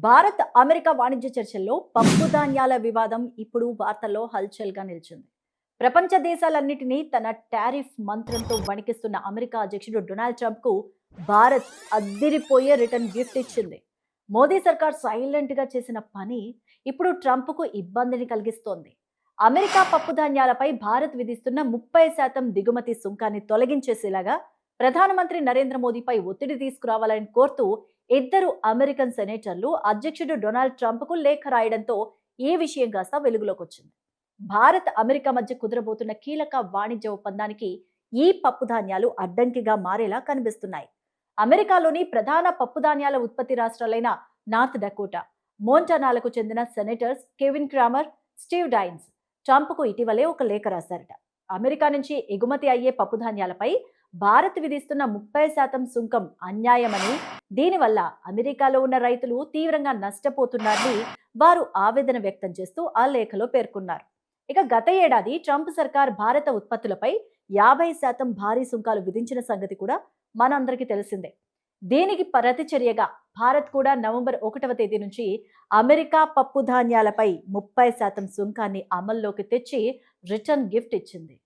Bharat America వాణిజ్య చర్చల్లో పప్పు ధాన్యాల వివాదం ఇప్పుడు వార్తల్లో హల్చల్గా నిలిచింది. ప్రపంచ దేశాలన్నిటినీ తన టారిఫ్ మంత్రంతో వణికిస్తున్న అమెరికా అధ్యక్షుడు డొనాల్డ్ ట్రంప్ కు భారత్ అద్దిరిపోయే రిటర్న్ గిఫ్ట్ ఇచ్చింది. మోదీ సర్కార్ సైలెంట్ గా చేసిన పని ఇప్పుడు ట్రంప్ కు ఇబ్బందిని కలిగిస్తోంది. అమెరికా పప్పు ధాన్యాలపై భారత్ విధిస్తున్న 30% దిగుమతి సుంకాన్ని తొలగించేసేలాగా ప్రధానమంత్రి నరేంద్ర మోదీపై ఒత్తిడి తీసుకురావాలని కోరుతూ ఇద్దరు అమెరికన్ సెనేటర్లు అధ్యక్షుడు డొనాల్డ్ ట్రంప్ కు లేఖ రాయడంతో ఈ విషయం కాస్త వెలుగులోకి వచ్చింది. భారత్ అమెరికా మధ్య కుదరబోతున్న కీలక వాణిజ్య ఒప్పందానికి ఈ పప్పు ధాన్యాలు అడ్డంకిగా మారేలా కనిపిస్తున్నాయి. అమెరికాలోని ప్రధాన పప్పు ధాన్యాల ఉత్పత్తి రాష్ట్రాలైన నార్త్ డకోటా, మోంటానాలకు చెందిన senators Kevin Cramer, Steve dynes Trump కు ఇటీవలే ఒక లేఖ రాశారట. అమెరికా నుంచి ఎగుమతి అయ్యే పప్పు ధాన్యాలపై భారత్ విధిస్తున్న 30% సుంకం అన్యాయమని, దీనివల్ల అమెరికాలో ఉన్న రైతులు తీవ్రంగా నష్టపోతున్నారని వారు ఆవేదన వ్యక్తం చేస్తూ ఆ లేఖలో పేర్కొన్నారు. ఇక గత ఏడాది ట్రంప్ సర్కార్ భారత ఉత్పత్తులపై 50% భారీ సుంకాలు విధించిన సంగతి కూడా మనందరికీ తెలిసిందే. దీనికి ప్రతిచర్యగా భారత్ కూడా నవంబర్ 1వ తేదీ నుంచి అమెరికా పప్పు ధాన్యాలపై 30% సుంకాన్ని అమల్లోకి తెచ్చి రిటర్న్ గిఫ్ట్ ఇచ్చింది.